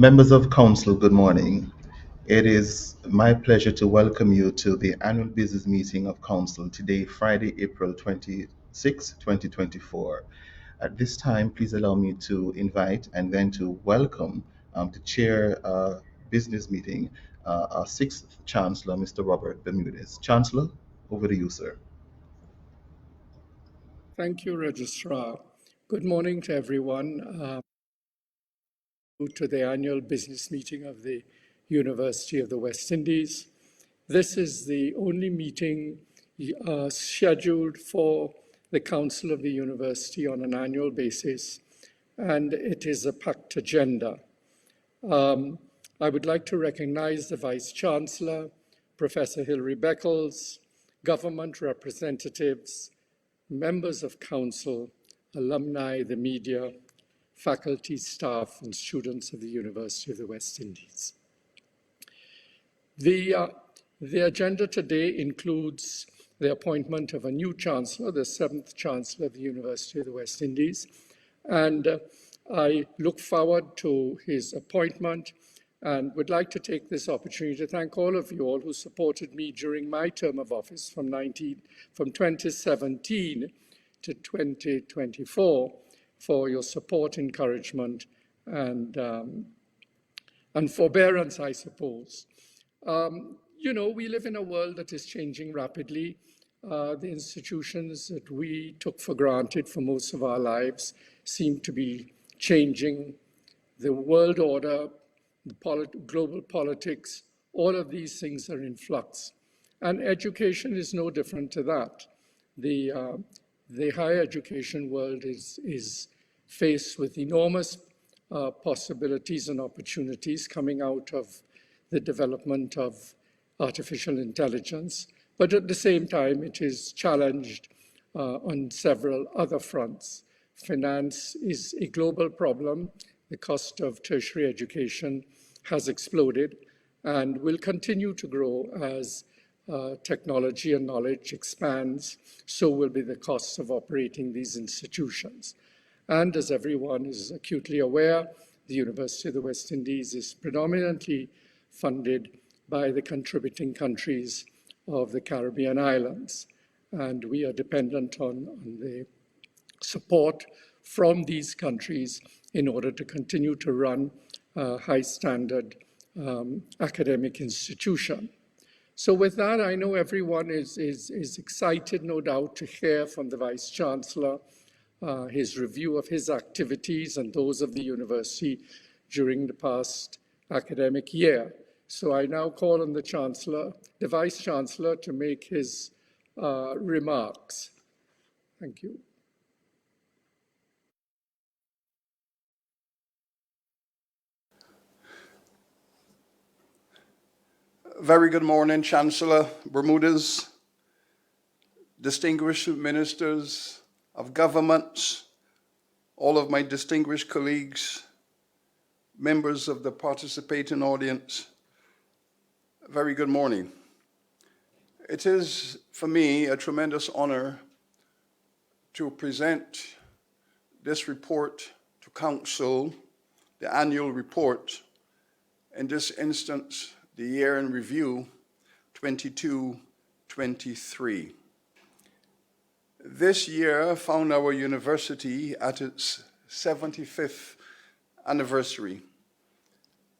Members of Council, good morning. It is my pleasure to welcome you to the annual business meeting of Council today, Friday, April 26, 2024. At this time, please allow me to invite and then to welcome to chair business meeting our sixth Chancellor, Mr. Robert Bermudez. Chancellor, over to you, sir. Thank you, Registrar. Good morning to everyone. To the annual business meeting of the University of the West Indies. This is the only meeting scheduled for the Council of the University on an annual basis, and it is a packed agenda. I would like to recognize the Vice-Chancellor, Professor Hilary Beckles, government representatives, members of council, alumni, the media, faculty, staff, and students of the University of the West Indies. The agenda today includes the appointment of a new chancellor, the seventh chancellor of the University of the West Indies, and I look forward to his appointment and would like to take this opportunity to thank all of you all who supported me during my term of office from 2017 to 2024 for your support, encouragement, and forbearance, I suppose. We live in a world that is changing rapidly. The institutions that we took for granted for most of our lives seem to be changing. The world order, global politics, all of these things are in flux. And education is no different to that. The higher education world is faced with enormous possibilities and opportunities coming out of the development of artificial intelligence. But at the same time, it is challenged on several other fronts. Finance is a global problem. The cost of tertiary education has exploded and will continue to grow as technology and knowledge expands, so will be the costs of operating these institutions. And as everyone is acutely aware, the University of the West Indies is predominantly funded by the contributing countries of the Caribbean islands. And we are dependent on the support from these countries in order to continue to run a high standard academic institution. So with that, I know everyone is excited, no doubt, to hear from the Vice-Chancellor his review of his activities and those of the university during the past academic year. So I now call on the Vice-Chancellor, to make his remarks. Thank you. Very good morning, Chancellor Bermudez, distinguished ministers of governments, all of my distinguished colleagues, members of the participating audience. Very good morning. It is, for me, a tremendous honor to present this report to Council, the annual report, in this instance, the year in review 22-23. This year found our university at its 75th anniversary.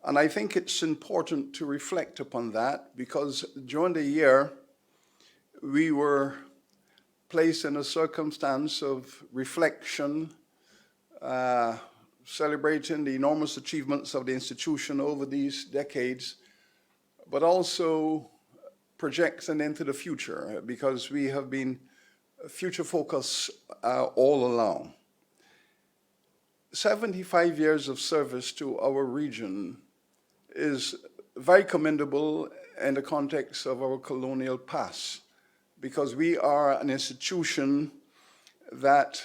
And I think it's important to reflect upon that because during the year, we were placed in a circumstance of reflection, celebrating the enormous achievements of the institution over these decades, but also projecting into the future because we have been future focused all along. 75 years of service to our region is very commendable in the context of our colonial past because we are an institution that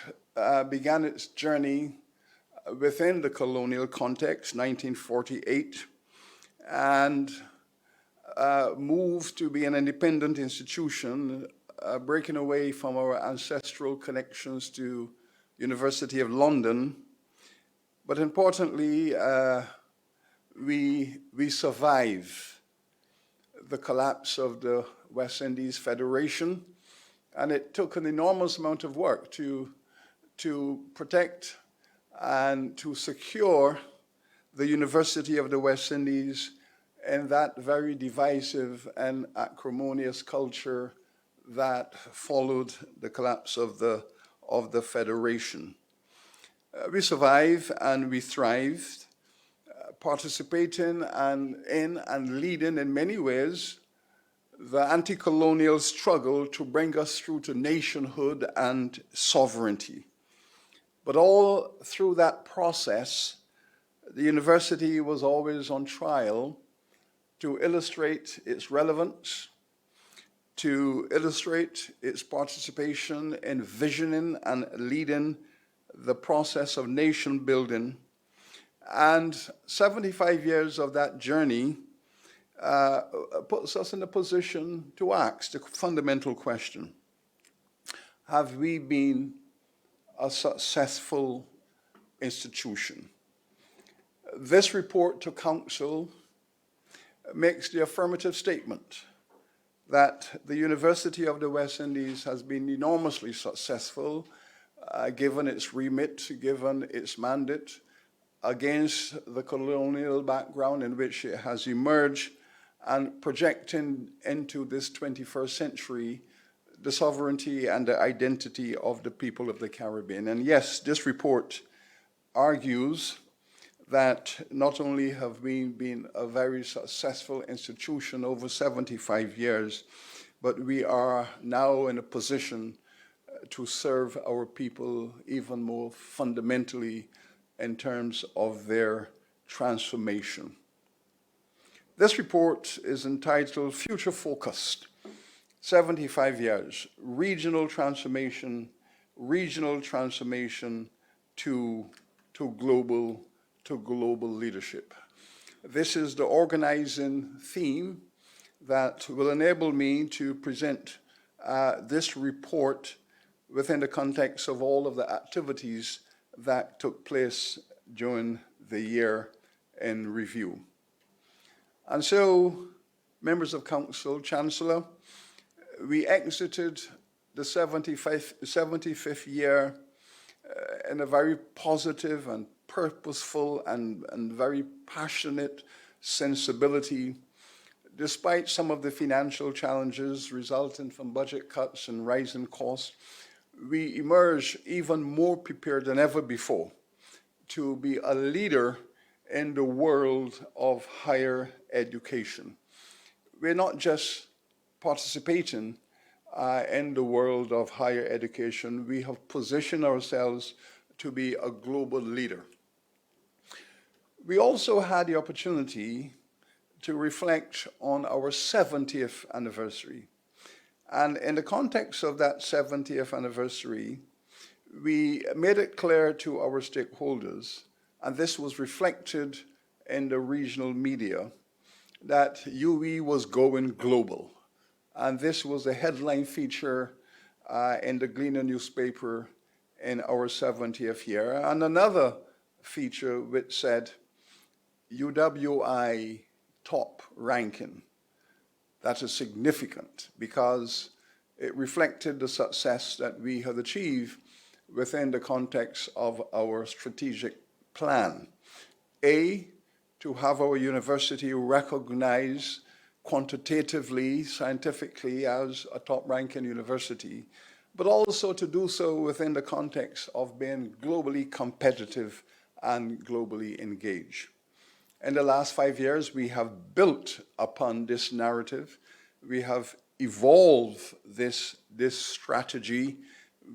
began its journey within the colonial context, 1948, and moved to be an independent institution, breaking away from our ancestral connections to University of London, but importantly, we survive the collapse of the West Indies Federation, and it took an enormous amount of work to protect and to secure the University of the West Indies in that very divisive and acrimonious culture that followed the collapse of the Federation. We survived and we thrived, participating in and leading in many ways the anti-colonial struggle to bring us through to nationhood and sovereignty. But all through that process, the university was always on trial to illustrate its relevance, to illustrate its participation in visioning and leading the process of nation building. And 75 years of that journey puts us in a position to ask the fundamental question: have we been a successful institution? This report to Council makes the affirmative statement that the University of the West Indies has been enormously successful, given its remit, given its mandate, against the colonial background in which it has emerged, and projecting into this 21st century the sovereignty and the identity of the people of the Caribbean. And yes, this report argues that not only have we been a very successful institution over 75 years, but we are now in a position to serve our people even more fundamentally in terms of their transformation. This report is entitled Future Focused, 75 Years, Regional Transformation to global leadership. This is the organizing theme that will enable me to present this report within the context of all of the activities that took place during the year in review. And so, members of Council, Chancellor, we exited the 75th year in a very positive and purposeful and very passionate sensibility, despite some of the financial challenges resulting from budget cuts and rising costs. We emerge even more prepared than ever before to be a leader in the world of higher education. We're not just participating in the world of higher education, we have positioned ourselves to be a global leader. We also had the opportunity to reflect on our 70th anniversary. And in the context of that 70th anniversary, we made it clear to our stakeholders, and this was reflected in the regional media, that UE was going global. And this was a headline feature in the Gleaner newspaper in our 70th year. And another feature which said, UWI top ranking. That is significant because it reflected the success that we had achieved within the context of our strategic plan. A, to have our university recognized quantitatively, scientifically as a top-ranking university, but also to do so within the context of being globally competitive and globally engaged. In the last 5 years, we have built upon this narrative. We have evolved this strategy.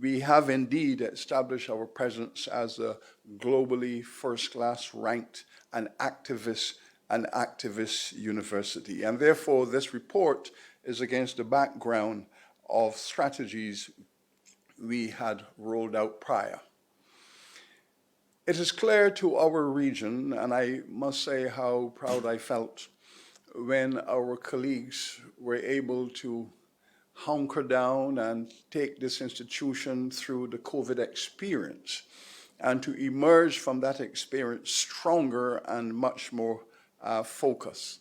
We have indeed established our presence as a globally first-class ranked and activist university. And therefore, this report is against the background of strategies we had rolled out prior. It is clear to our region, and I must say how proud I felt when our colleagues were able to hunker down and take this institution through the COVID experience and to emerge from that experience stronger and much more focus.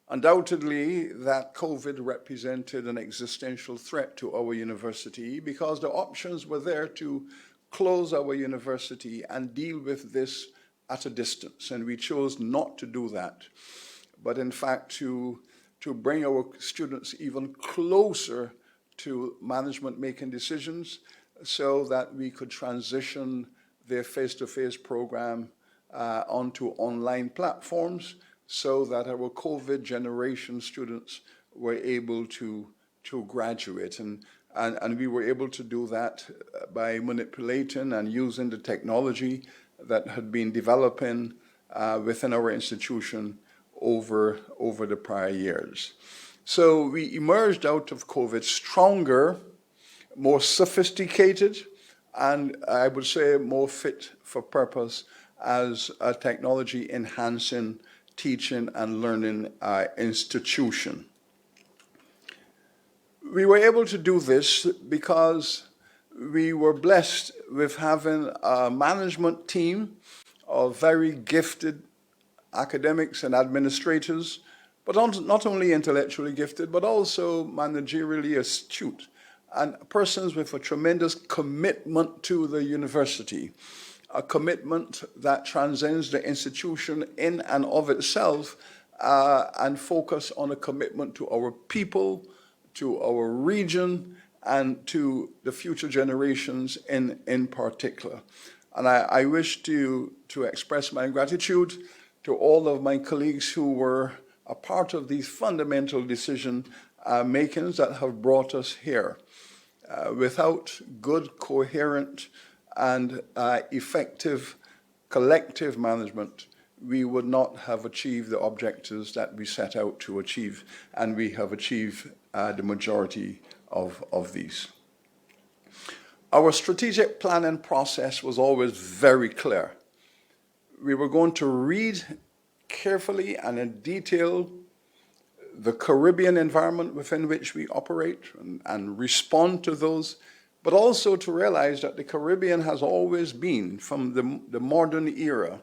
Undoubtedly, that COVID represented an existential threat to our university because the options were there to close our university and deal with this at a distance, and we chose not to do that, but in fact to bring our students even closer to management making decisions so that we could transition their face-to-face program onto online platforms so that our COVID generation students were able to graduate. And we were able to do that by manipulating and using the technology that had been developing within our institution over the prior years. So we emerged out of COVID stronger, more sophisticated, and I would say more fit for purpose as a technology enhancing teaching and learning institution. We were able to do this because we were blessed with having a management team of very gifted academics and administrators, but not only intellectually gifted, but also managerially astute, and persons with a tremendous commitment to the university, a commitment that transcends the institution in and of itself, and focus on a commitment to our people, to our region, and to the future generations in particular. And I wish to express my gratitude to all of my colleagues who were a part of these fundamental decision makings that have brought us here. Without good, coherent, and effective collective management, we would not have achieved the objectives that we set out to achieve, and we have achieved the majority of these. Our strategic planning process was always very clear. We were going to read carefully and in detail the Caribbean environment within which we operate and respond to those, but also to realize that the Caribbean has always been, from the modern era,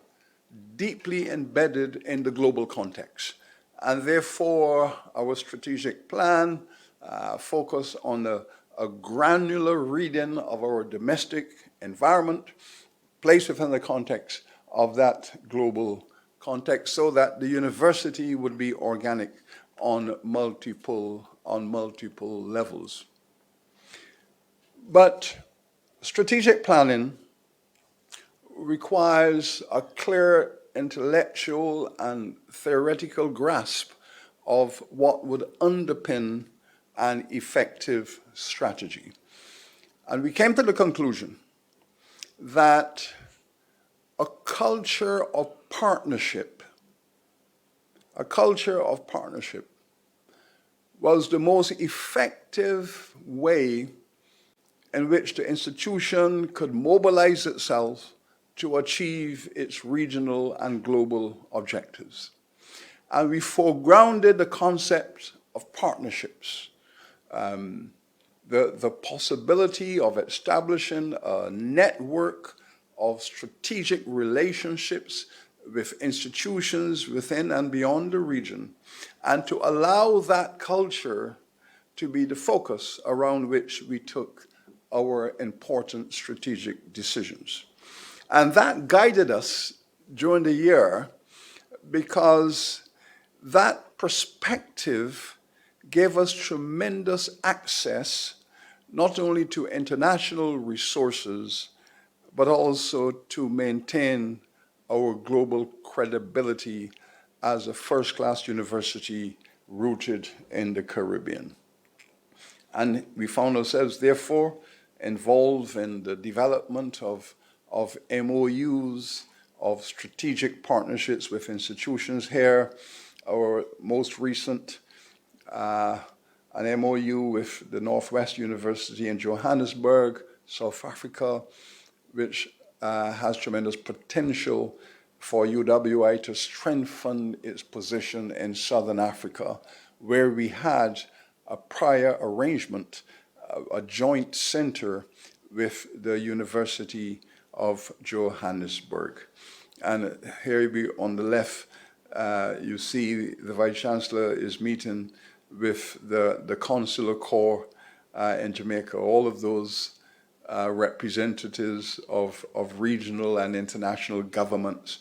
deeply embedded in the global context. And therefore, our strategic plan focused on a granular reading of our domestic environment, placed within the context of that global context, so that the university would be organic on multiple levels. But strategic planning requires a clear intellectual and theoretical grasp of what would underpin an effective strategy. And we came to the conclusion that a culture of partnership was the most effective way in which the institution could mobilize itself to achieve its regional and global objectives. And we foregrounded the concept of partnerships, the possibility of establishing a network of strategic relationships with institutions within and beyond the region, and to allow that culture to be the focus around which we took our important strategic decisions. And that guided us during the year because that perspective gave us tremendous access not only to international resources, but also to maintain our global credibility as a first-class university rooted in the Caribbean. And we found ourselves, therefore, involved in the development of MOUs, of strategic partnerships with institutions here. Our most recent, an MOU with the Northwest University in Johannesburg, South Africa, which has tremendous potential for UWI to strengthen its position in Southern Africa, where we had a prior arrangement, a joint center with the University of Johannesburg. And here we on the left You see the Vice Chancellor is meeting with the Consular Corps in Jamaica, all of those representatives of regional and international governments,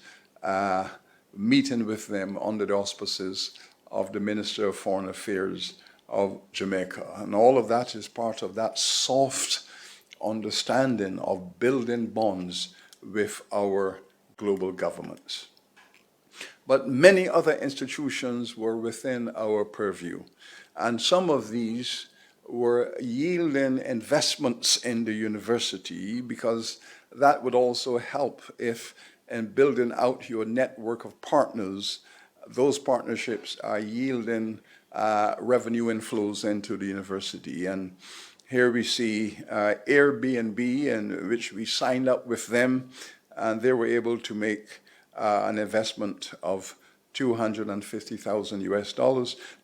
meeting with them under the auspices of the Minister of Foreign Affairs of Jamaica. And all of that is part of that soft understanding of building bonds with our global governments. But many other institutions were within our purview, and some of these were yielding investments in the university, because that would also help if in building out your network of partners, those partnerships are yielding revenue inflows into the university. And here we see Airbnb, in which we signed up with them, and they were able to make an investment of $250,000 US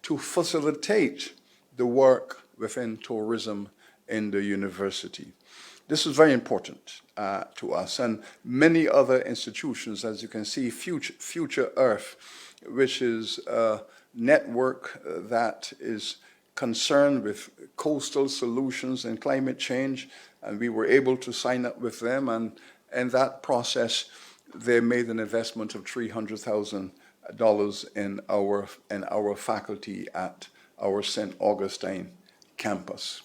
to facilitate the work within tourism in the university. This is very important to us, and many other institutions, as you can see, Future Earth, which is a network that is concerned with coastal solutions and climate change, and we were able to sign up with them, and in that process, they made an investment of $300,000 in our faculty at our St. Augustine campus.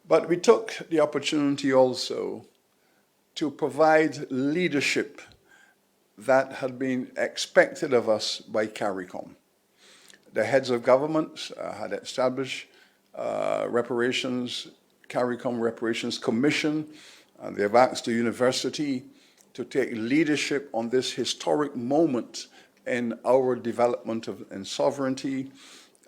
But we took the opportunity also to provide leadership that had been expected of us by CARICOM. The heads of government had established CARICOM Reparations Commission, and they have asked the university to take leadership on this historic moment in our development and sovereignty,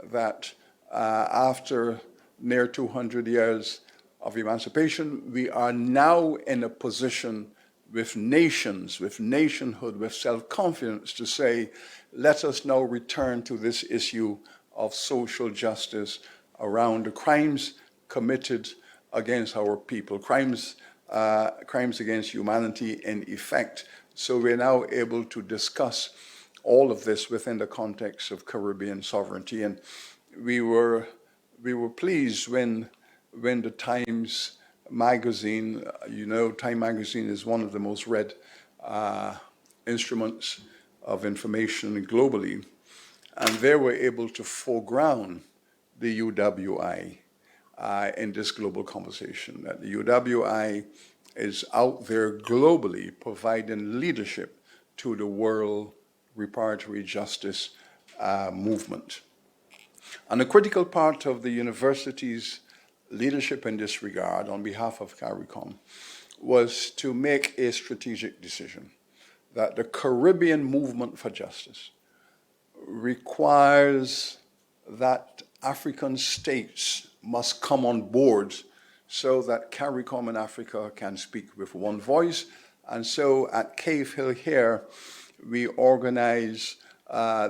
that after near 200 years of emancipation, we are now in a position with nations, with nationhood, with self-confidence to say, let us now return to this issue of social justice around the crimes committed against our people, crimes against humanity in effect. So we're now able to discuss all of this within the context of Caribbean sovereignty. And we were pleased when the Times magazine, Time magazine is one of the most read instruments of information globally, and they were able to foreground the UWI in this global conversation, that the UWI is out there globally providing leadership to the world reparatory justice movement. And a critical part of the university's leadership in this regard, on behalf of CARICOM, was to make a strategic decision that the Caribbean movement for justice requires that African states must come on board so that CARICOM in Africa can speak with one voice. And so at Cave Hill here, we organized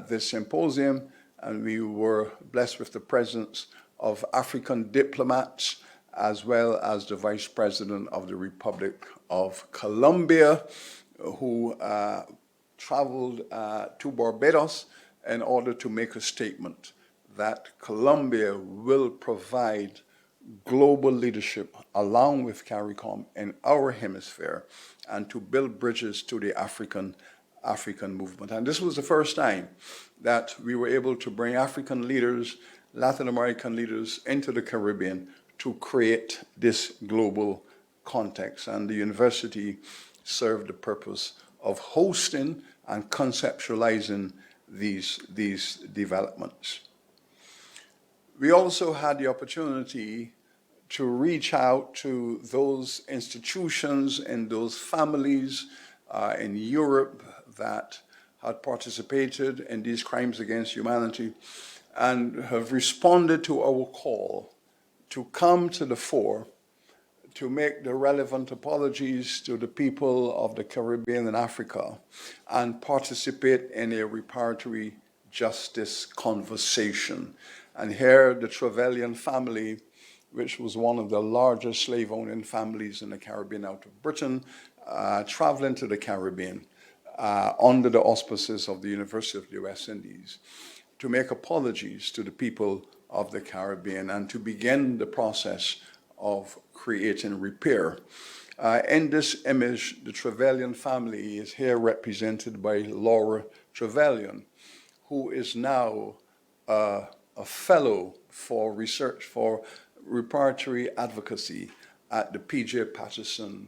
this symposium, and we were blessed with the presence of African diplomats, as well as the Vice President of the Republic of Colombia, who traveled to Barbados in order to make a statement that Colombia will provide global leadership along with CARICOM in our hemisphere, and to build bridges to the African movement. And this was the first time that we were able to bring African leaders, Latin American leaders into the Caribbean to create this global context. And the university served the purpose of hosting and conceptualizing these developments. We also had the opportunity to reach out to those institutions and those families in Europe that had participated in these crimes against humanity and have responded to our call to come to the fore, to make the relevant apologies to the people of the Caribbean and Africa, and participate in a reparatory justice conversation. And here, the Trevelyan family, which was one of the largest slave-owning families in the Caribbean out of Britain, traveling to the Caribbean, under the auspices of the University of the West Indies, to make apologies to the people of the Caribbean and to begin the process of creating repair. In this image, the Trevelyan family is here represented by Laura Trevelyan, who is now a fellow for research for reparatory advocacy at the P.J. Patterson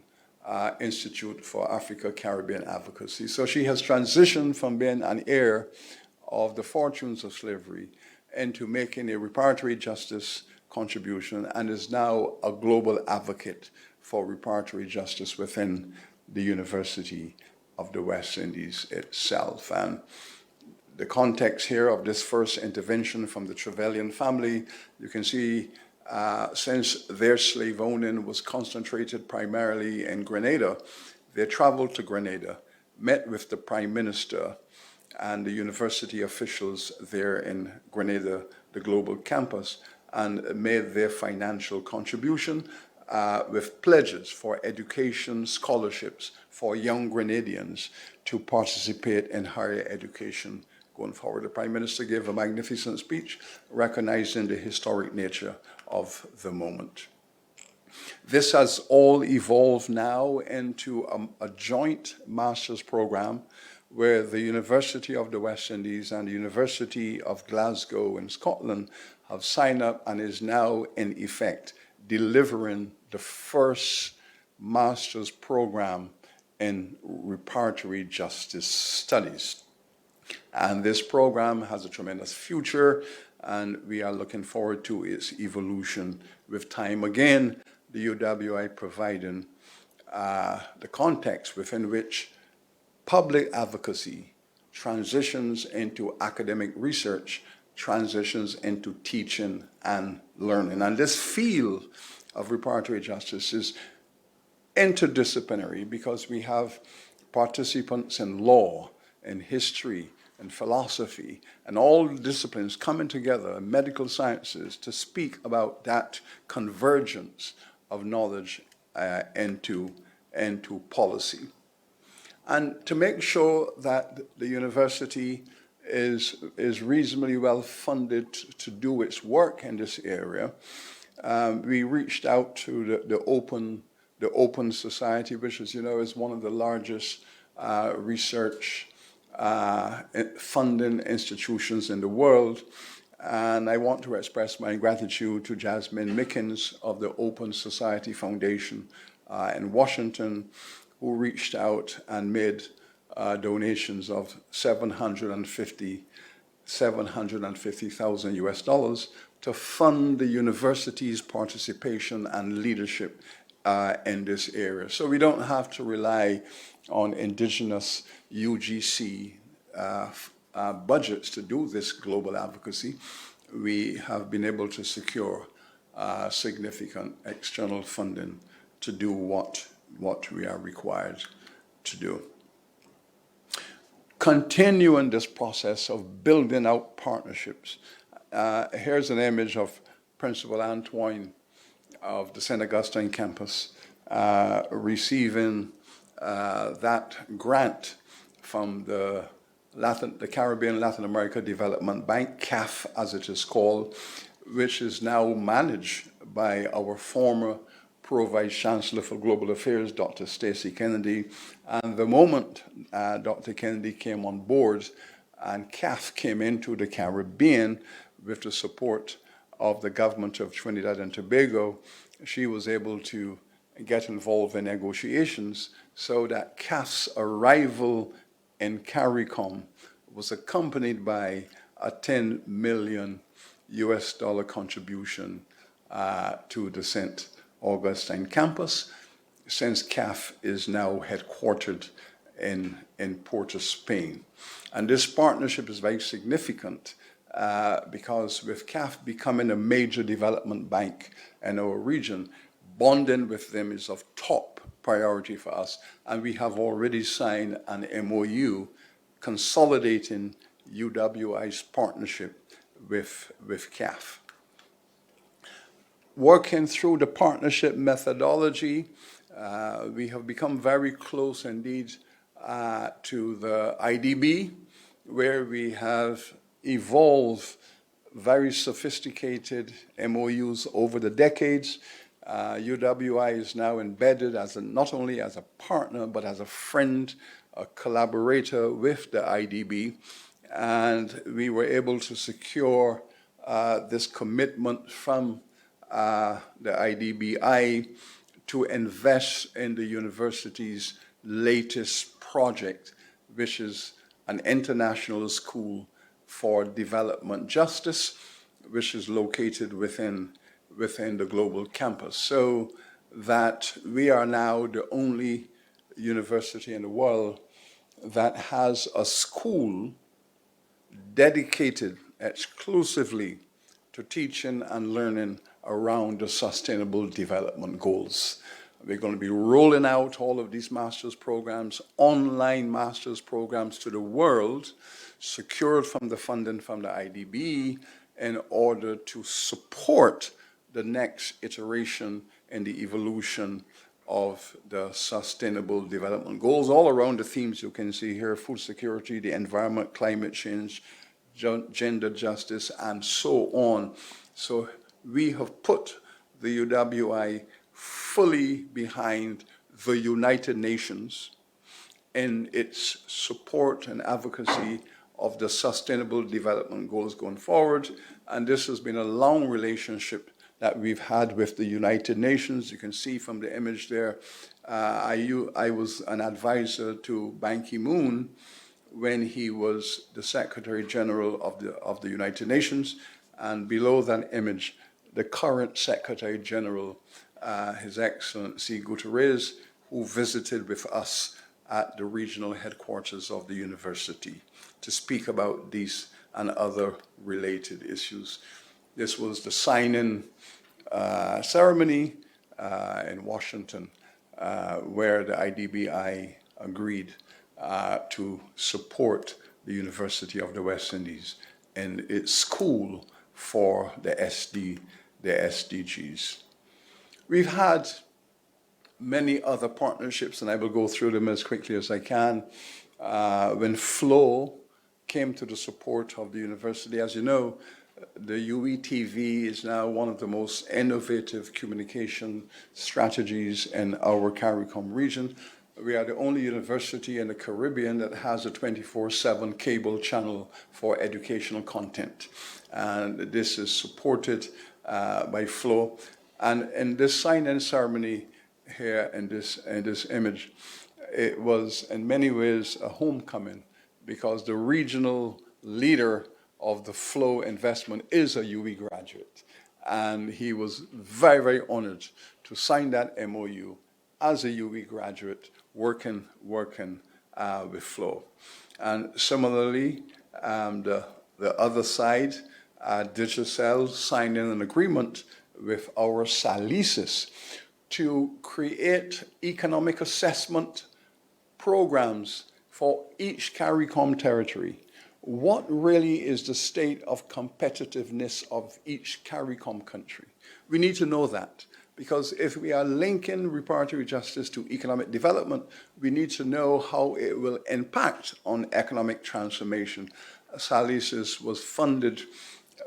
Institute for Africa Caribbean Advocacy. So she has transitioned from being an heir of the fortunes of slavery into making a reparatory justice contribution and is now a global advocate for reparatory justice within the University of the West Indies itself. And the context here of this first intervention from the Trevelyan family, you can see since their slave owning was concentrated primarily in Grenada, they traveled to Grenada, met with the Prime Minister and the university officials there in Grenada, the global campus, and made their financial contribution with pledges for education scholarships for young Grenadians to participate in higher education going forward. The Prime Minister gave a magnificent speech recognizing the historic nature of the moment. This has all evolved now into a joint master's program where the University of the West Indies and the University of Glasgow in Scotland have signed up and is now in effect delivering the first master's program in reparatory justice studies. And this program has a tremendous future, and we are looking forward to its evolution with time. Again, the UWI providing the context within which public advocacy transitions into academic research, transitions into teaching and learning. And this field of reparatory justice is interdisciplinary because we have participants in law, in history, and philosophy, and all disciplines coming together in medical sciences to speak about that convergence of knowledge into policy. And to make sure that the university is reasonably well funded to do its work in this area, we reached out to the Open Society, which, as you know, is one of the largest research funding institutions in the world. And I want to express my gratitude to Jasmine Mickens of the Open Society Foundation in Washington, who reached out and made donations of $750,000 US to fund the university's participation and leadership in this area. So we don't have to rely on indigenous UGC budgets to do this global advocacy. We have been able to secure significant external funding to do what we are required to do. Continuing this process of building out partnerships. Here's an image of Principal Antoine of the St. Augustine campus receiving that grant from the Caribbean Latin America Development Bank, CAF as it is called, which is now managed by our former Pro-Vice Chancellor for Global Affairs, Dr. Stacey Kennedy. And the moment Dr. Kennedy came on board and CAF came into the Caribbean with the support of the government of Trinidad and Tobago, she was able to get involved in negotiations so that CAF's arrival in CARICOM was accompanied by a $10 million US contribution to the St. Augustine campus, since CAF is now headquartered in Porto, Spain. And this partnership is very significant because with CAF becoming a major development bank in our region, bonding with them is of top priority for us. And we have already signed an MOU consolidating UWI's partnership with CAF. Working through the partnership methodology, we have become very close indeed to the IDB, where we have evolved very sophisticated MOUs over the decades. UWI is now embedded as not only as a partner, but as a friend, a collaborator with the IDB. And we were able to secure this commitment from the IDBI to invest in the university's latest project, which is an international school for development justice, which is located within the global campus. So that we are now the only university in the world that has a school dedicated exclusively to teaching and learning around the Sustainable Development Goals. We're going to be rolling out all of these master's programs, online master's programs to the world, secured from the funding from the IDB, in order to support the next iteration in the evolution of the Sustainable Development Goals, all around the themes you can see here: food security, the environment, climate change, gender justice, and so on. So we have put the UWI fully behind the United Nations in its support and advocacy of the Sustainable Development Goals going forward. And this has been a long relationship that we've had with the United Nations. You can see from the image there, I was an advisor to Ban Ki-moon when he was the Secretary General of the United Nations. And below that image, the current Secretary General, His Excellency Guterres, who visited with us at the regional headquarters of the university to speak about these and other related issues. This was the sign-in ceremony in Washington, where the IDBI agreed to support the University of the West Indies in its school for the SDGs. We've had many other partnerships, and I will go through them as quickly as I can. When FLOW came to the support of the university, as you know, the UWITV is now one of the most innovative communication strategies in our CARICOM region. We are the only university in the Caribbean that has a 24/7 cable channel for educational content. And this is supported by FLOW. And in this sign-in ceremony here in this image, it was in many ways a homecoming, because the regional leader of the FLOW investment is a UWI graduate. And he was very, very honored to sign that MOU as a UWI graduate, working with FLOW. And similarly, the other side, Digicel signed in an agreement with our SALISIS to create economic assessment programs for each CARICOM territory. What really is the state of competitiveness of each CARICOM country? We need to know that, because if we are linking reparatory justice to economic development, we need to know how it will impact on economic transformation. SALISIS was funded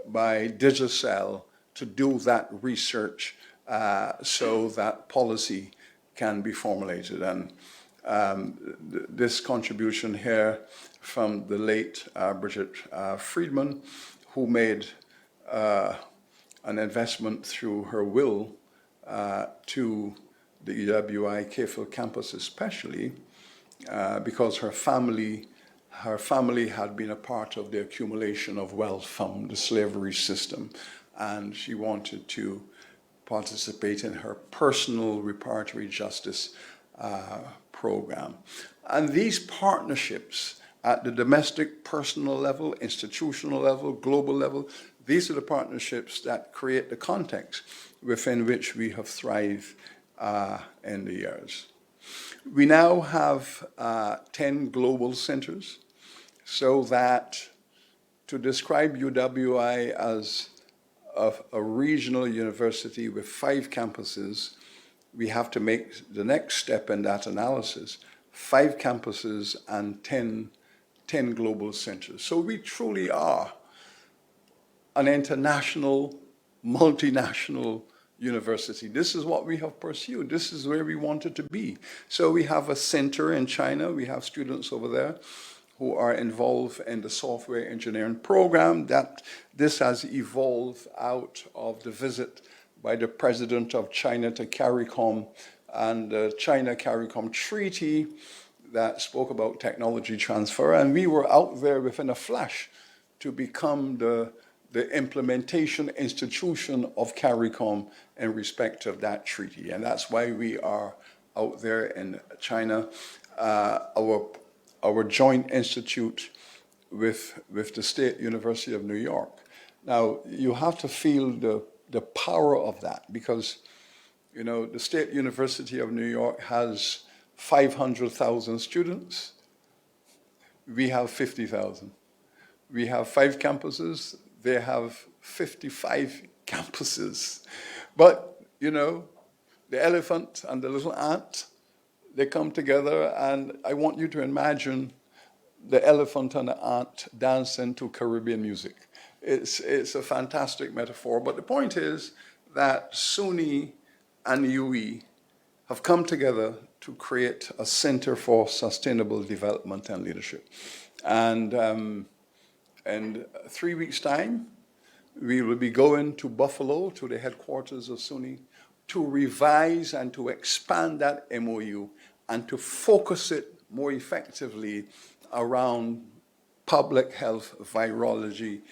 by Digicel to do that research so that policy can be formulated. And this contribution here from the late Bridget Friedman, who made an investment through her will to the UWI Cayfield campus especially, because her family had been a part of the accumulation of wealth from the slavery system, and she wanted to participate in her personal reparatory justice program. And these partnerships at the domestic, personal level, institutional level, global level, these are the partnerships that create the context within which we have thrived in the years. We now have 10 global centers, so that to describe UWI as a regional university with 5 campuses, we have to make the next step in that analysis, 5 campuses, and 10 global centers. So we truly are an international, multinational university. This is what we have pursued. This is where we wanted to be. So we have a center in China. We have students over there who are involved in the software engineering program. That this has evolved out of the visit by the president of China to CARICOM and the China CARICOM Treaty that spoke about technology transfer. And we were out there within a flash to become the implementation institution of CARICOM in respect of that treaty. And that's why we are out there in China. Our joint institute with the State University of New York. Now, you have to feel the power of that, because, you know, the State University of New York has 500,000 students. We have 50,000. We have 5 campuses. They have 55 campuses. But, you know, the elephant and the little ant, they come together, and I want you to imagine the elephant and the ant dancing to Caribbean music. It's a fantastic metaphor, but the point is that SUNY and UE have come together to create a Center for Sustainable Development and Leadership. And in 3 weeks' time, we will be going to Buffalo, to the headquarters of SUNY, to revise and to expand that MOU and to focus it more effectively around public health, virology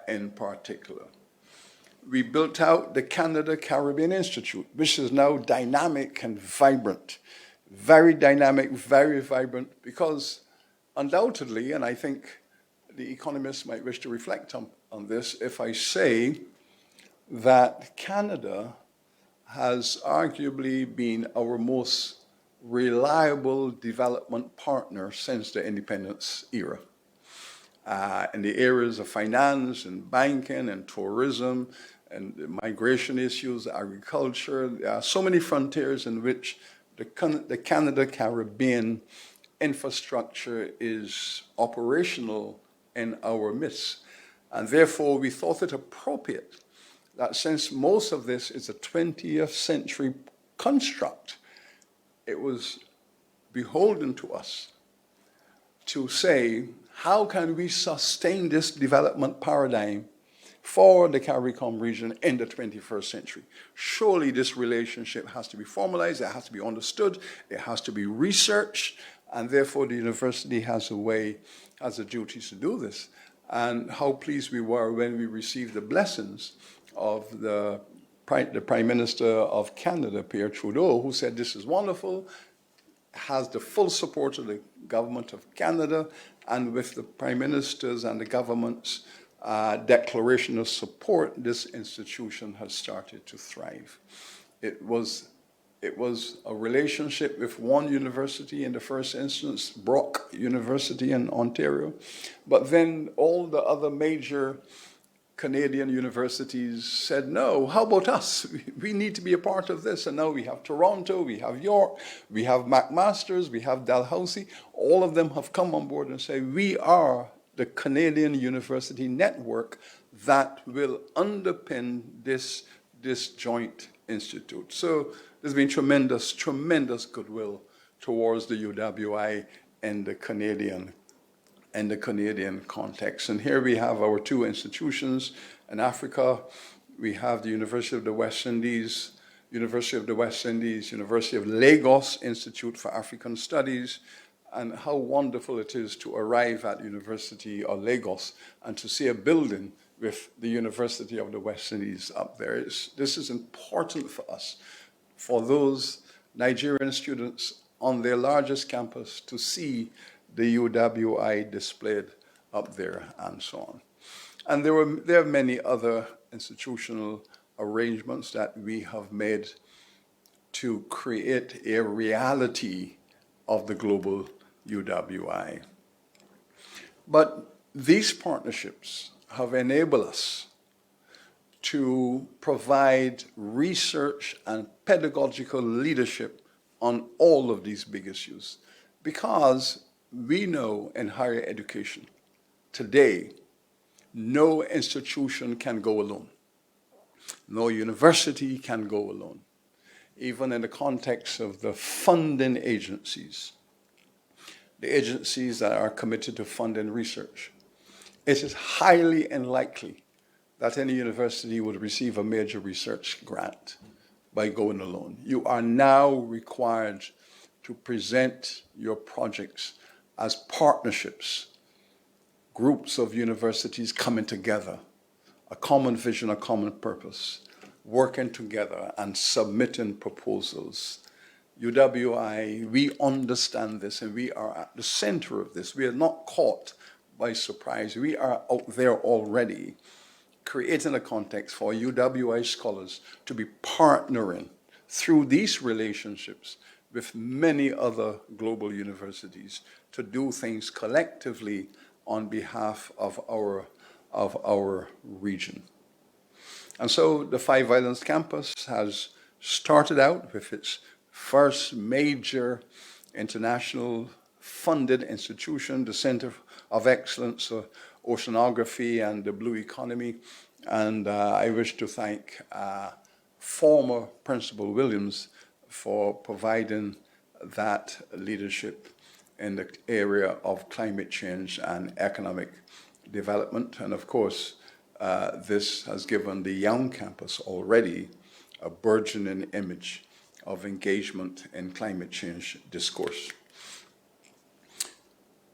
in particular. We built out the Canada Caribbean Institute, which is now dynamic and vibrant, very dynamic, very vibrant, because undoubtedly, and I think the economists might wish to reflect on this, if I say that Canada has arguably been our most reliable development partner since the independence era. In the areas of finance and banking and tourism and migration issues, agriculture, there are so many frontiers in which the Canada Caribbean infrastructure is operational in our midst. And therefore, we thought it appropriate that since most of this is a 20th century construct, it was beholden to us to say, how can we sustain this development paradigm for the CARICOM region in the 21st century? Surely this relationship has to be formalized, it has to be understood, it has to be researched, and therefore the university has a duty to do this. And how pleased we were when we received the blessings of the Prime Minister of Canada, Pierre Trudeau, who said this is wonderful, has the full support of the government of Canada, and with the Prime Minister's and the government's declaration of support, this institution has started to thrive. It was a relationship with one university in the first instance, Brock University in Ontario, but then all the other major Canadian universities said, no, how about us? We need to be a part of this. And now we have Toronto, we have York, we have McMaster's, we have Dalhousie. All of them have come on board and say, we are the Canadian University network that will underpin this joint institute. So there's been tremendous, tremendous goodwill towards the UWI and the Canadian context. And here we have our 2 institutions in Africa. We have the University of the West Indies, University of Lagos Institute for African Studies, and how wonderful it is to arrive at University of Lagos and to see a building with the University of the West Indies up there. This is important for us, for those Nigerian students on their largest campus to see the UWI displayed up there and so on. And there are many other institutional arrangements that we have made to create a reality of the global UWI. But these partnerships have enabled us to provide research and pedagogical leadership on all of these big issues. Because we know in higher education today, no institution can go alone. No university can go alone. Even in the context of the funding agencies, the agencies that are committed to funding research, it is highly unlikely that any university would receive a major research grant by going alone. You are now required to present your projects as partnerships, groups of universities coming together, a common vision, a common purpose, working together and submitting proposals. UWI, we understand this and we are at the center of this. We are not caught by surprise. We are out there already creating a context for UWI scholars to be partnering through these relationships with many other global universities to do things collectively on behalf of our region. And so the Five Islands campus has started out with its first major international funded institution, the Center of Excellence for Oceanography and the Blue Economy. And I wish to thank former Principal Williams for providing that leadership in the area of climate change and economic development. And of course, this has given the young campus already a burgeoning image of engagement in climate change discourse.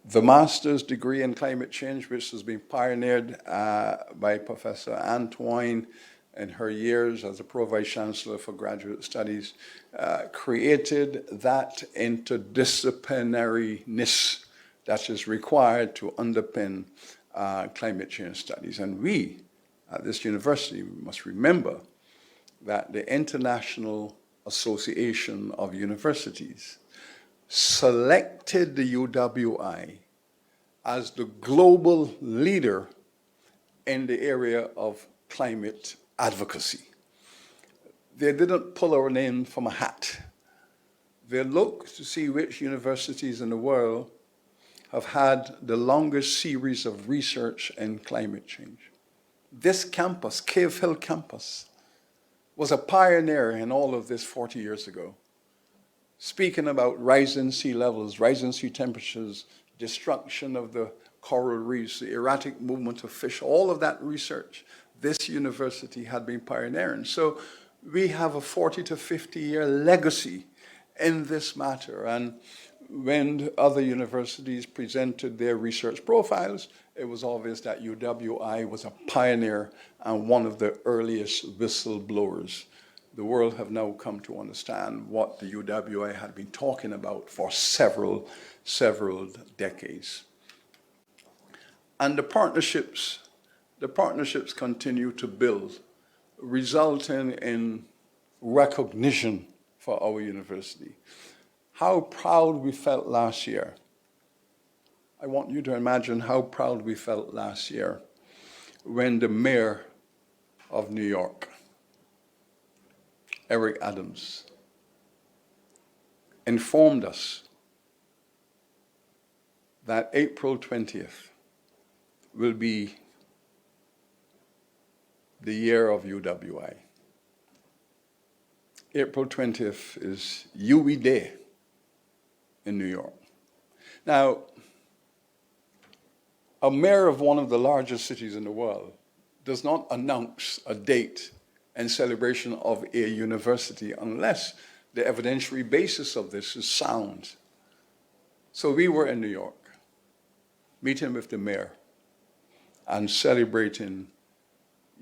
The master's degree in climate change, which has been pioneered by Professor Antoine in her years as a Pro-Vice Chancellor for Graduate Studies, created that interdisciplinariness that is required to underpin climate change studies. And we, at this university, we must remember that the International Association of Universities selected the UWI as the global leader in the area of climate advocacy. They didn't pull our name from a hat. They looked to see which universities in the world have had the longest series of research in climate change. This campus, Cave Hill campus, was a pioneer in all of this 40 years ago, speaking about rising sea levels, rising sea temperatures, destruction of the coral reefs, the erratic movement of fish, all of that research, this university had been pioneering. So we have a 40 to 50-year legacy in this matter. And when other universities presented their research profiles, it was obvious that UWI was a pioneer and one of the earliest whistleblowers. The world have now come to understand what the UWI had been talking about for several decades. And the partnerships continue to build, resulting in recognition for our university. How proud we felt last year. I want you to imagine how proud we felt last year when the mayor of New York, Eric Adams, informed us that April 20th will be the year of UWI. April 20th is UWI Day in New York. Now, a mayor of one of the largest cities in the world does not announce a date and celebration of a university unless the evidentiary basis of this is sound. So we were in New York, meeting with the mayor and celebrating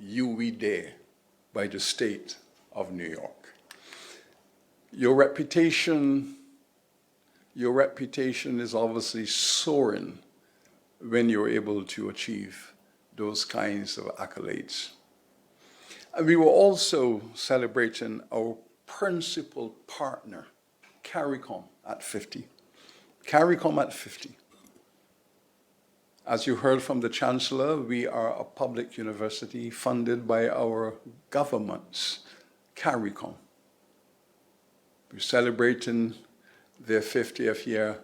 UWI Day by the state of New York. Your reputation is obviously soaring when you're able to achieve those kinds of accolades. And we were also celebrating our principal partner, CARICOM, at 50. CARICOM at 50. As you heard from the Chancellor, we are a public university funded by our governments, CARICOM. We're celebrating their 50th year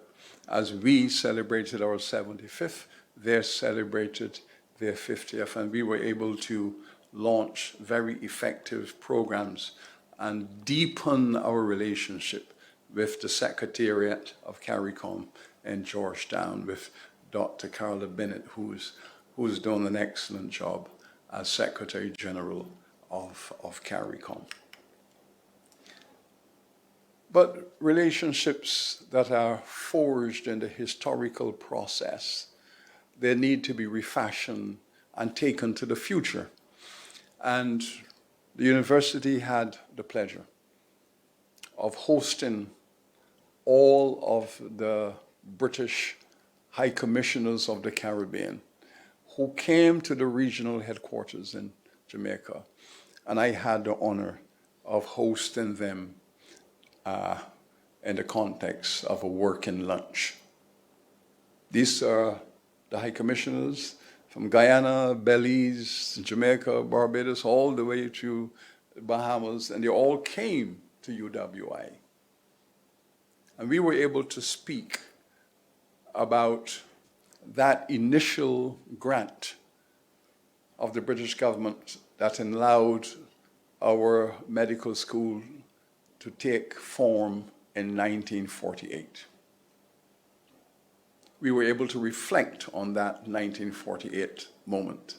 As we celebrated our 75th, they celebrated their 50th, and we were able to launch very effective programs and deepen our relationship with the Secretariat of CARICOM in Georgetown, with Dr. Carla Bennett, who's done an excellent job as Secretary General of CARICOM. But relationships that are forged in the historical process, they need to be refashioned and taken to the future. And the university had the pleasure of hosting all of the British High Commissioners of the Caribbean who came to the regional headquarters in Jamaica. And I had the honor of hosting them in the context of a working lunch. These are the High Commissioners from Guyana, Belize, Jamaica, Barbados, all the way to the Bahamas, and they all came to UWI. And we were able to speak about that initial grant of the British government that allowed our medical school to take form in 1948. We were able to reflect on that 1948 moment.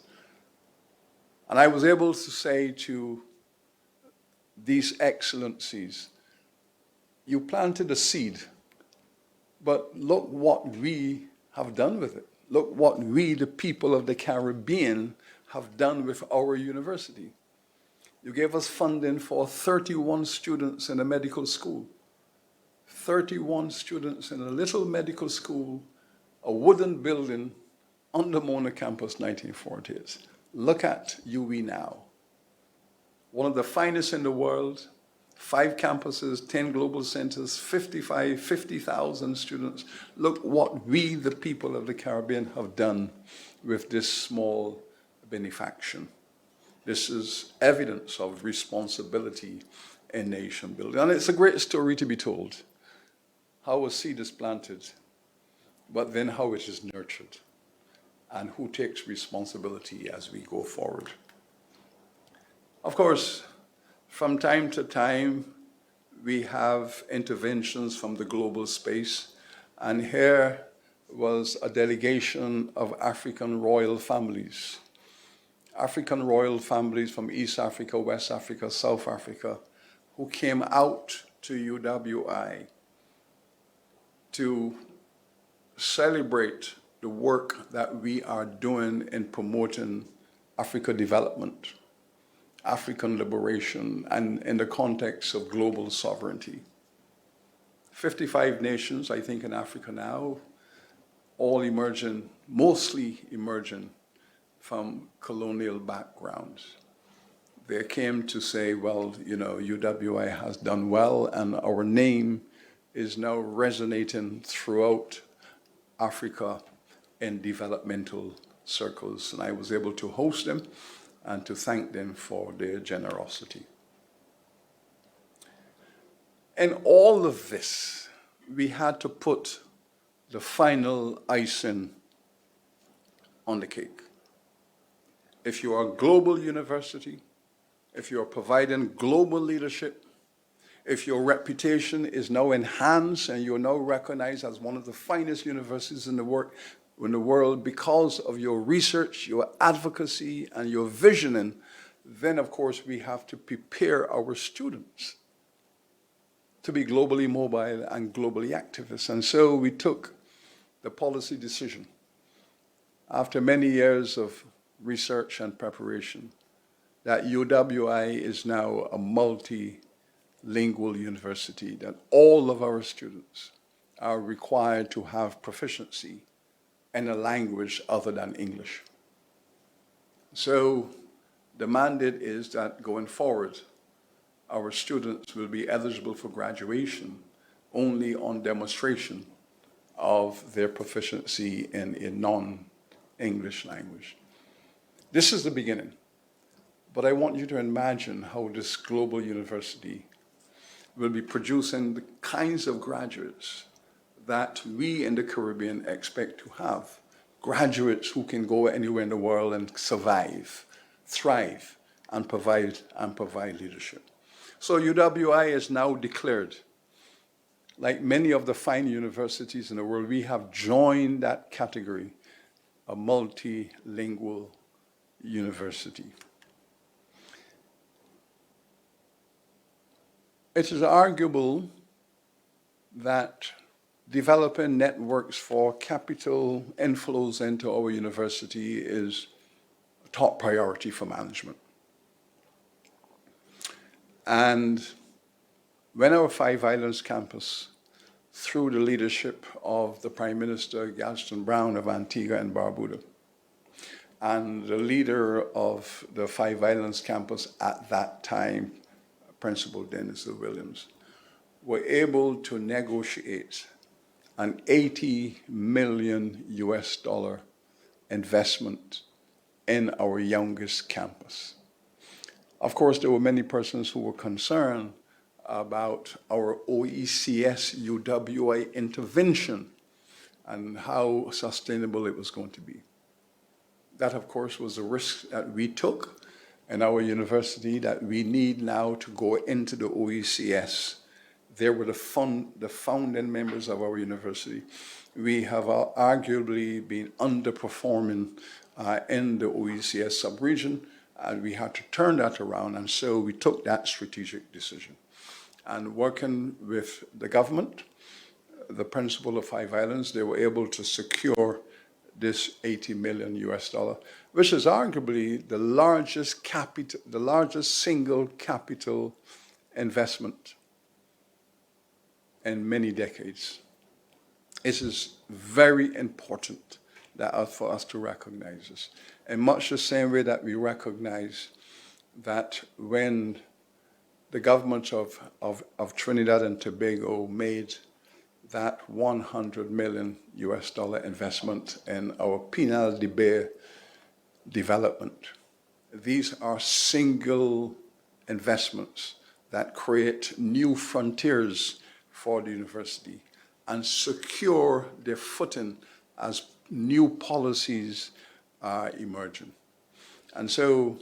And I was able to say to these excellencies, you planted a seed, but look what we have done with it. Look what we, the people of the Caribbean, have done with our university. You gave us funding for 31 students in a medical school. 31 students in a little medical school, a wooden building on the Mona campus, 1940s. Look at UWI now. One of the finest in the world, 5 campuses, 10 global centers, 50,000 students. Look what we, the people of the Caribbean, have done with this small benefaction. This is evidence of responsibility in nation building. And it's a great story to be told. How a seed is planted, but then how it is nurtured, and who takes responsibility as we go forward. Of course, from time to time, we have interventions from the global space, and here was a delegation of African royal families. African royal families from East Africa, West Africa, South Africa, who came out to UWI to celebrate the work that we are doing in promoting Africa development, African liberation, and in the context of global sovereignty. 55 nations, I think, in Africa now, all emerging, mostly emerging from colonial backgrounds. They came to say, well, you know, UWI has done well, and our name is now resonating throughout Africa in developmental circles. And I was able to host them and to thank them for their generosity. In all of this, we had to put the final icing on the cake. If you are a global university, if you are providing global leadership, if your reputation is now enhanced and you're now recognized as one of the finest universities in the world because of your research, your advocacy, and your visioning, then of course we have to prepare our students to be globally mobile and globally activist. And so we took the policy decision, after many years of research and preparation, that UWI is now a multilingual university, that all of our students are required to have proficiency in a language other than English. So the mandate is that going forward, our students will be eligible for graduation only on demonstration of their proficiency in a non-English language. This is the beginning, but I want you to imagine how this global university will be producing the kinds of graduates that we in the Caribbean expect to have graduates who can go anywhere in the world and survive, thrive, and provide leadership. So UWI is now declared, like many of the fine universities in the world, we have joined that category, a multilingual university. It is arguable that developing networks for capital inflows into our university is a top priority for management. And when our Five Islands campus, through the leadership of the Prime Minister Galston Brown of Antigua and Barbuda, and the leader of the Five Islands campus at that time, Principal Dennis Williams, were able to negotiate an $80 million investment in our youngest campus. Of course, there were many persons who were concerned about our OECS UWI intervention and how sustainable it was going to be. That, of course, was a risk that we took in our university, that we need now to go into the OECS. They were the founding members of our university. We have arguably been underperforming in the OECS sub-region, and we had to turn that around, and so we took that strategic decision. And working with the government, the principal of Five Islands, they were able to secure this $80 million, which is arguably the largest single capital investment in many decades. It is very important for us to recognize this. In much the same way that we recognize that when the government of Trinidad and Tobago made that $100 million investment in our Pinal de Bay development. These are single investments that create new frontiers for the university and secure their footing as new policies are emerging. And so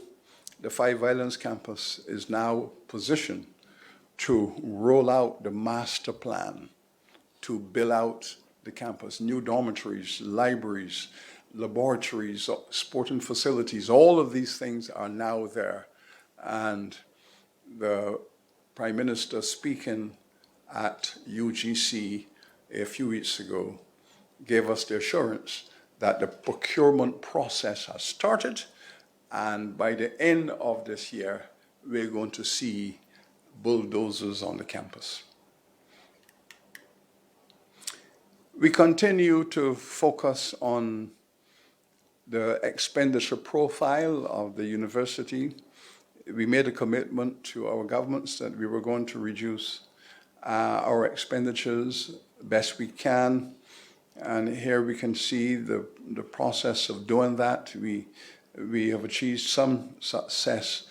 the Five Islands campus is now positioned to roll out the master plan to build out the campus, new dormitories, libraries, laboratories, sporting facilities. All of these things are now there. And the Prime Minister speaking at UGC a few weeks ago gave us the assurance that the procurement process has started, and by the end of this year, we're going to see bulldozers on the campus. We continue to focus on the expenditure profile of the university. We made a commitment to our governments that we were going to reduce our expenditures best we can. And here we can see the process of doing that. We have achieved some success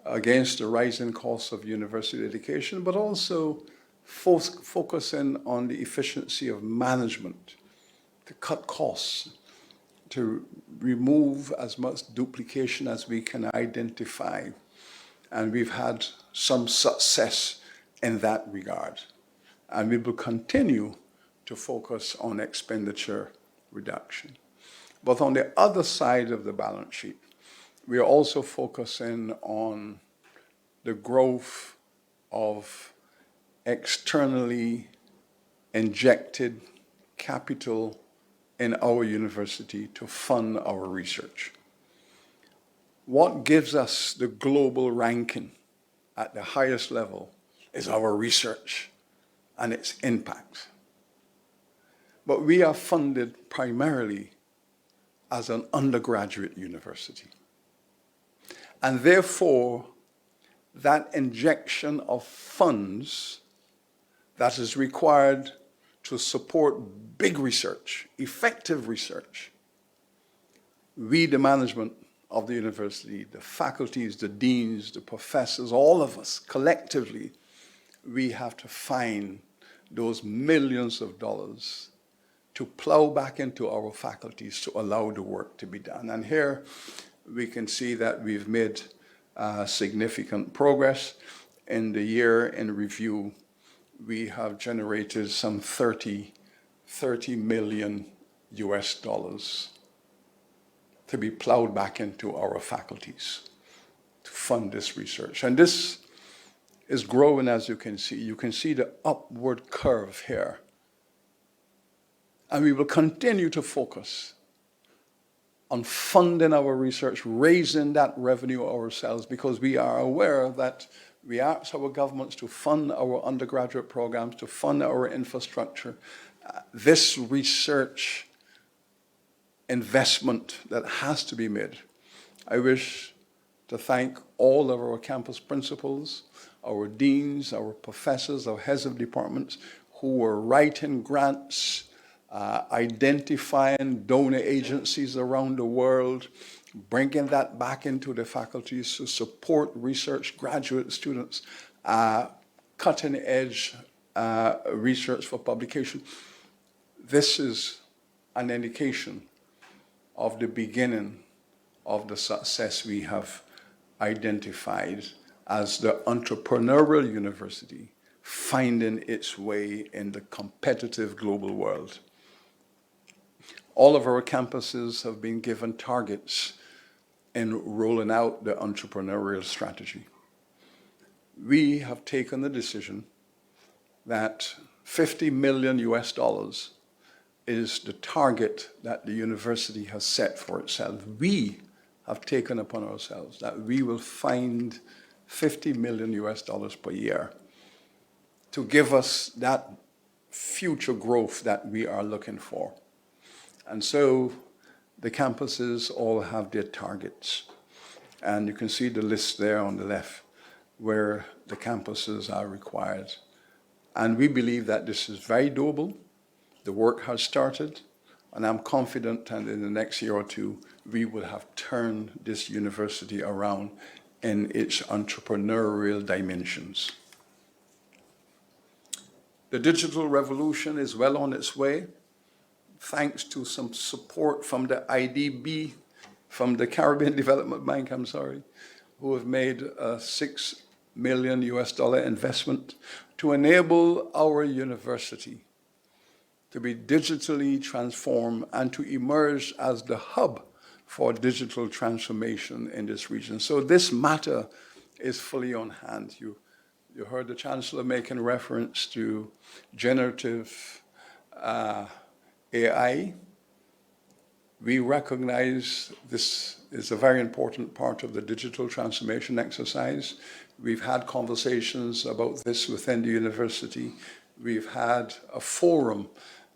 against the rising costs of university education, but also focusing on the efficiency of management, to cut costs, to remove as much duplication as we can identify. And we've had some success in that regard. And we will continue to focus on expenditure reduction. But on the other side of the balance sheet, we are also focusing on the growth of externally injected capital in our university to fund our research. What gives us the global ranking at the highest level is our research and its impact. But we are funded primarily as an undergraduate university. And therefore, that injection of funds that is required to support big research, effective research, we, the management of the university, the faculties, the deans, the professors, all of us collectively, we have to find those millions of dollars to plow back into our faculties to allow the work to be done. And here we can see that we've made significant progress. In the year in review, we have generated some 30 million US dollars to be plowed back into our faculties to fund this research. And this is growing, as you can see. You can see the upward curve here. And we will continue to focus on funding our research, raising that revenue ourselves, because we are aware that we ask our governments to fund our undergraduate programs, to fund our infrastructure. This research investment that has to be made. I wish to thank all of our campus principals, our deans, our professors, our heads of departments who were writing grants, identifying donor agencies around the world, bringing that back into the faculties to support research graduate students, cutting edge research for publication. This is an indication of the beginning of the success we have identified as the entrepreneurial university finding its way in the competitive global world. All of our campuses have been given targets in rolling out the entrepreneurial strategy. We have taken the decision that 50 million US dollars is the target that the university has set for itself. We have taken upon ourselves that we will find 50 million US dollars per year to give us that future growth that we are looking for. And so the campuses all have their targets. And you can see the list there on the left where the campuses are required. And we believe that this is very doable. The work has started, and I'm confident that in the next year or two, we will have turned this university around in its entrepreneurial dimensions. The digital revolution is well on its way, thanks to some support from the IDB, from the Caribbean Development Bank, who have made a $6 million US investment to enable our university to be digitally transformed and to emerge as the hub for digital transformation in this region. So this matter is fully on hand. You heard the Chancellor making reference to generative AI. We recognize this is a very important part of the digital transformation exercise. We've had conversations about this within the university. We've had a forum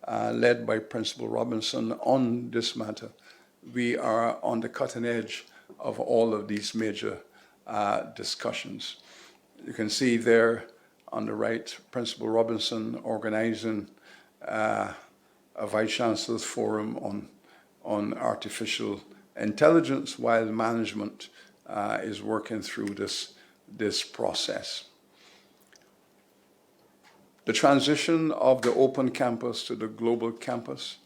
led by Principal Robinson on this matter. We are on the cutting edge of all of these major discussions. You can see there on the right, Principal Robinson organizing a Vice Chancellor's Forum on artificial intelligence while management is working through this process. The transition of the open campus to the global campus,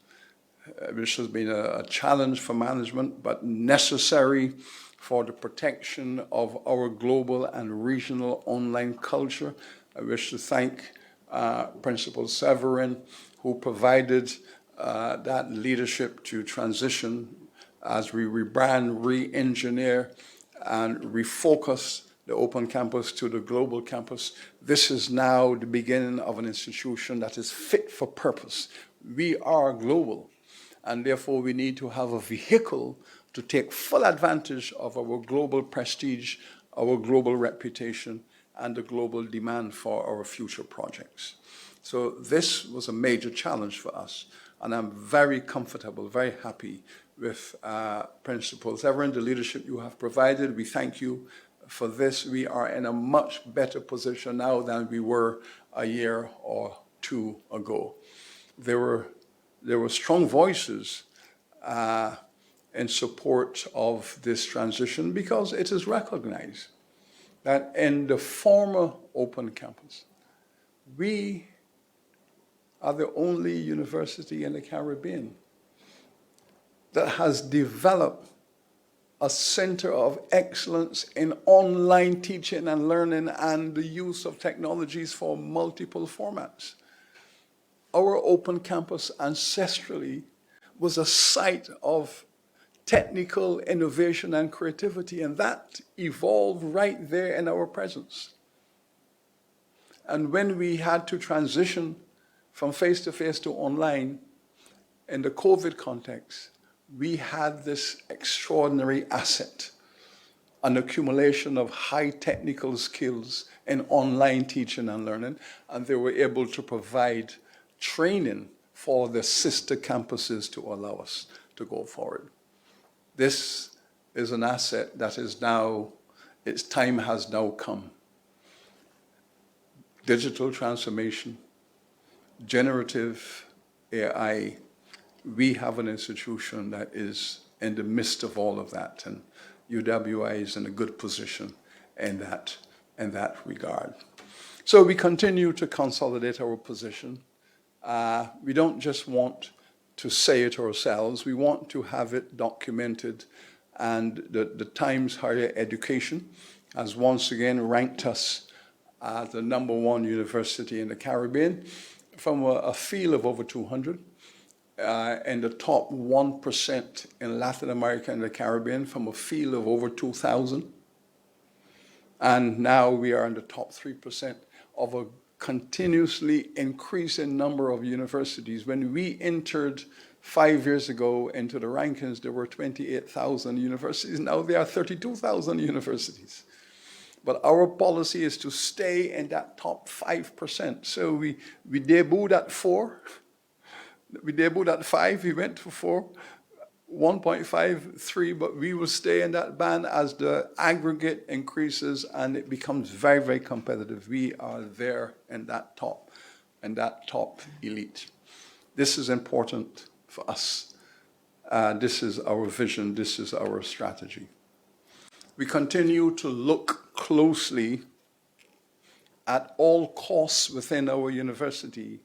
which has been a challenge for management, but necessary for the protection of our global and regional online culture. I wish to thank Principal Severin, who provided that leadership to transition as we rebrand, re-engineer, and refocus the open campus to the global campus. This is now the beginning of an institution that is fit for purpose. We are global, and therefore we need to have a vehicle to take full advantage of our global prestige, our global reputation, and the global demand for our future projects. So this was a major challenge for us, and I'm very comfortable, very happy with Principal Severin, the leadership you have provided. We thank you for this. We are in a much better position now than we were a year or two ago. There were strong voices in support of this transition because it is recognized that in the former open campus, we are the only university in the Caribbean that has developed a center of excellence in online teaching and learning and the use of technologies for multiple formats. Our open campus ancestrally was a site of technical innovation and creativity, and that evolved right there in our presence. And when we had to transition from face-to-face to online in the COVID context, we had this extraordinary asset, an accumulation of high technical skills in online teaching and learning, and they were able to provide training for the sister campuses to allow us to go forward. This is an asset that is now, its time has now come. Digital transformation, generative AI, we have an institution that is in the midst of all of that, and UWI is in a good position in that regard. So we continue to consolidate our position. We don't just want to say it ourselves, we want to have it documented, and the Times Higher Education has once again ranked us as the #1 university in the Caribbean from a field of over 200. In the top 1% in Latin America and the Caribbean from a field of over 2,000. And now we are in the top 3% of a continuously increasing number of universities. When we entered 5 years ago into the rankings, there were 28,000 universities. Now there are 32,000 universities. But our policy is to stay in that top 5%. So we debuted at 4. We debuted at 5, we went to 4, 1.5, 3, but we will stay in that band as the aggregate increases and it becomes very, very competitive. We are there in that top elite. This is important for us. This is our vision, this is our strategy. We continue to look closely at all costs within our university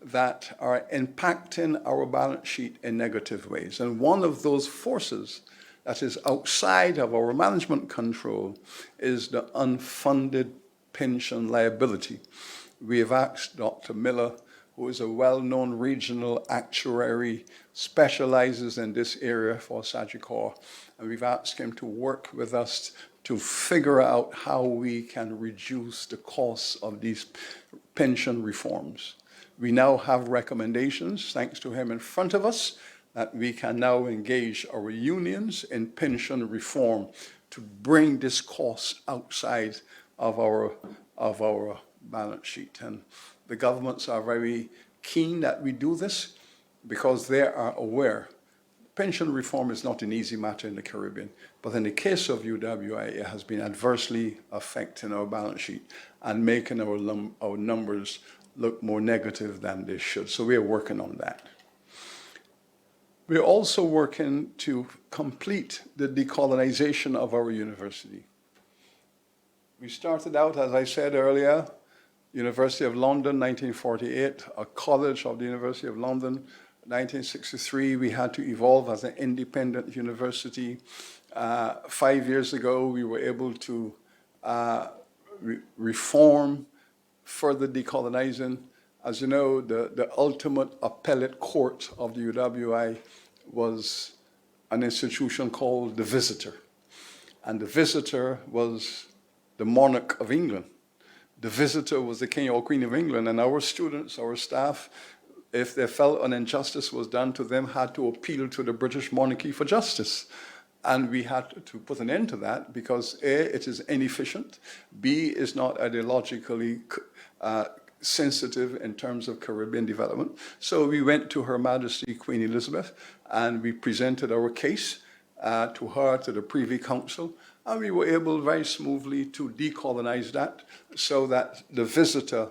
that are impacting our balance sheet in negative ways. And one of those forces that is outside of our management control is the unfunded pension liability. We have asked Dr. Miller, who is a well-known regional actuary, specializes in this area for Sagicor, and we've asked him to work with us to figure out how we can reduce the costs of these pension reforms. We now have recommendations, thanks to him in front of us, that we can now engage our unions in pension reform to bring this cost outside of our balance sheet. And the governments are very keen that we do this because they are aware. Pension reform is not an easy matter in the Caribbean, but in the case of UWI, it has been adversely affecting our balance sheet and making our numbers look more negative than they should. So we are working on that. We're also working to complete the decolonization of our university. We started out, as I said earlier, University of London, 1948, a college of the University of London. 1963, we had to evolve as an independent university. 5 years ago, we were able to reform, further decolonizing. As you know, the ultimate appellate court of the UWI was an institution called the Visitor. And the Visitor was the monarch of England. The Visitor was the king or queen of England, and our students, our staff, if they felt an injustice was done to them, had to appeal to the British monarchy for justice. And we had to put an end to that because A, it is inefficient, B, is not ideologically sensitive in terms of Caribbean development. So we went to Her Majesty Queen Elizabeth and we presented our case to her, to the Privy Council, and we were able very smoothly to decolonize that so that the Visitor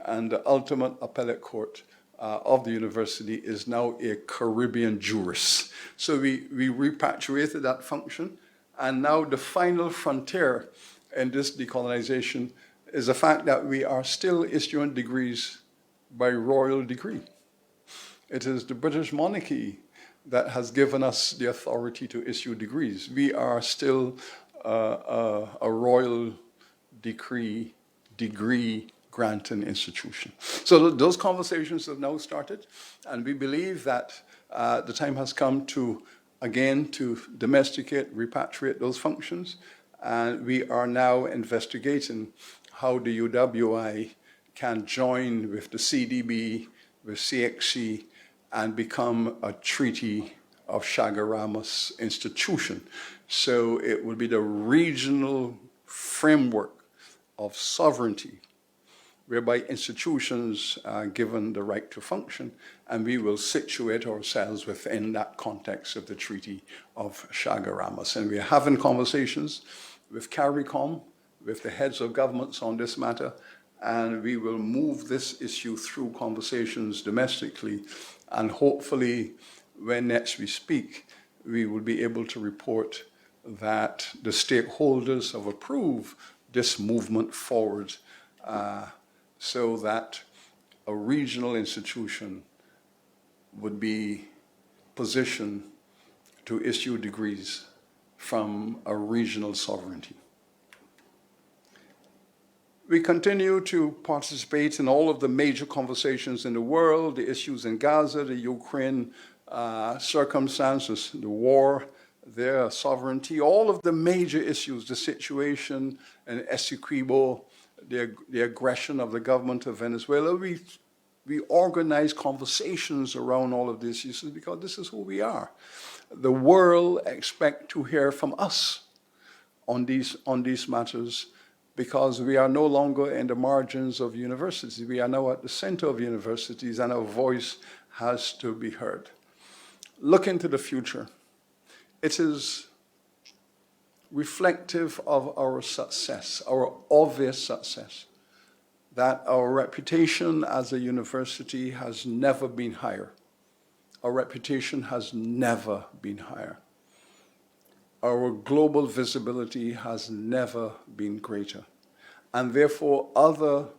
and the ultimate appellate court of the university is now a Caribbean juris. So we repatriated that function, and now the final frontier in this decolonization is the fact that we are still issuing degrees by royal decree. It is the British monarchy that has given us the authority to issue degrees. We are still a royal degree granting institution. So those conversations have now started, and we believe that the time has come to, again, to domesticate, repatriate those functions, and we are now investigating how the UWI can join with the CDB, with CXC, and become a treaty of Chaguaramas institution. So it will be the regional framework of sovereignty, whereby institutions are given the right to function, and we will situate ourselves within that context of the Treaty of Chaguaramas. And we are having conversations with CARICOM, with the heads of governments on this matter, and we will move this issue through conversations domestically, and hopefully when next we speak, we will be able to report that the stakeholders have approved this movement forward, so that a regional institution would be positioned to issue degrees from a regional sovereignty. We continue to participate in all of the major conversations in the world, the issues in Gaza, the Ukraine circumstances, the war, their sovereignty, all of the major issues, the situation in Essequibo, the aggression of the government of Venezuela. We organize conversations around all of these issues because this is who we are. The world expects to hear from us on these matters, because we are no longer in the margins of universities. We are now at the center of universities, and our voice has to be heard. Look into the future. It is reflective of our success, our obvious success, that our reputation as a university has never been higher. Our reputation has never been higher. Our global visibility has never been greater. And therefore, other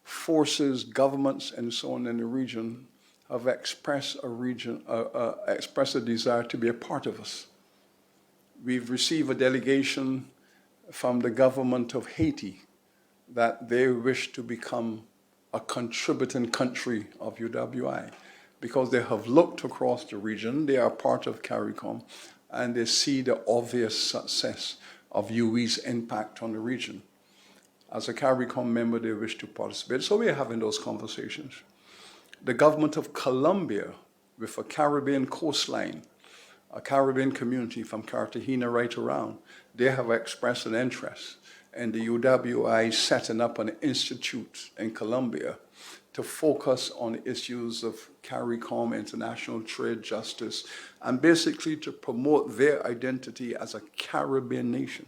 forces, governments, and so on in the region have expressed a desire to be a part of us. We've received a delegation from the government of Haiti that they wish to become a contributing country of UWI, because they have looked across the region, they are part of CARICOM, and they see the obvious success of UWI's impact on the region. As a CARICOM member, they wish to participate. So we are having those conversations. The government of Colombia, with a Caribbean coastline, a Caribbean community from Cartagena right around, they have expressed an interest in the UWI setting up an institute in Colombia to focus on issues of CARICOM, international trade, justice, and basically to promote their identity as a Caribbean nation.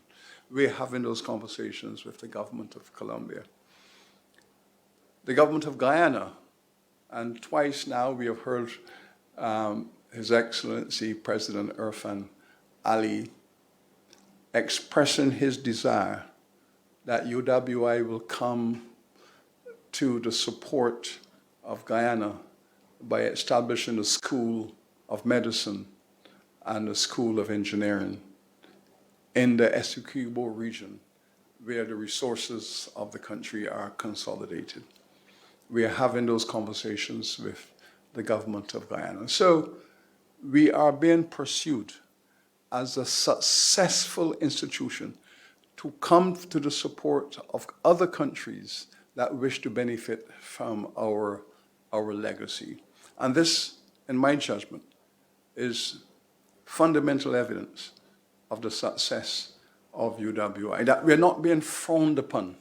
We're having those conversations with the government of Colombia. The government of Guyana, and twice now we have heard His Excellency President Irfan Ali expressing his desire that UWI will come to the support of Guyana by establishing a school of medicine and a school of engineering in the Essequibo region, where the resources of the country are consolidated. We are having those conversations with the government of Guyana. So we are being pursued as a successful institution to come to the support of other countries that wish to benefit from our legacy. And this, in my judgment, is fundamental evidence of the success of UWI, that we're not being frowned upon.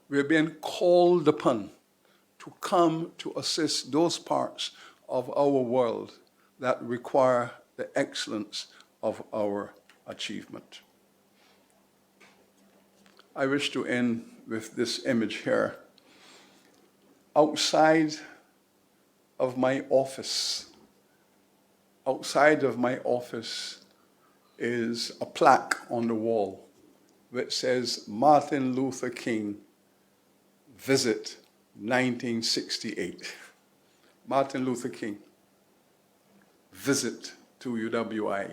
We're being called upon to come to assist those parts of our world that require the excellence of our achievement. I wish to end with this image here. Outside of my office is a plaque on the wall which says, Martin Luther King, visit 1968. Martin Luther King, visit to UWI,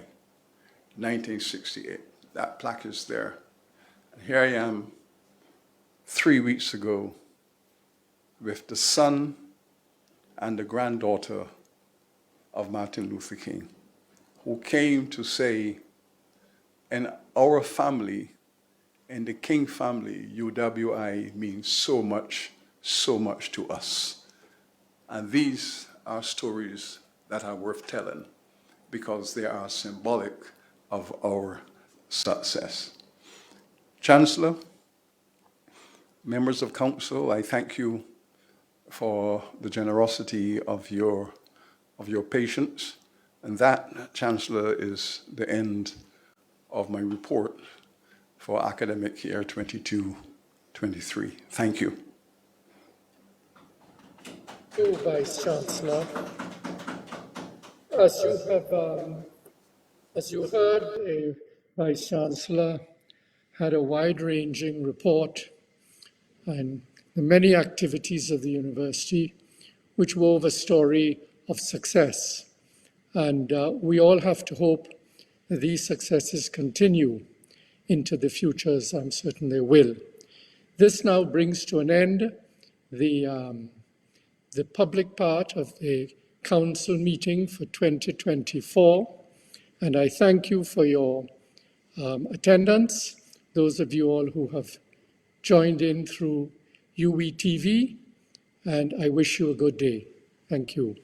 1968. That plaque is there. And here I am 3 weeks ago with the son and the granddaughter of Martin Luther King, who came to say, in our family, in the King family, UWI means so much to us. And these are stories that are worth telling because they are symbolic of our success. Chancellor, members of council, I thank you for the generosity of your patience. And that, Chancellor, is the end of my report for academic year 22-23. Thank you. Thank you, Vice Chancellor. As you heard, the Vice Chancellor had a wide-ranging report on the many activities of the university which wove a story of success. And we all have to hope that these successes continue into the future, as I'm certain they will. This now brings to an end the public part of the council meeting for 2024. And I thank you for your attendance, those of you all who have joined in through UWITV, and I wish you a good day. Thank you.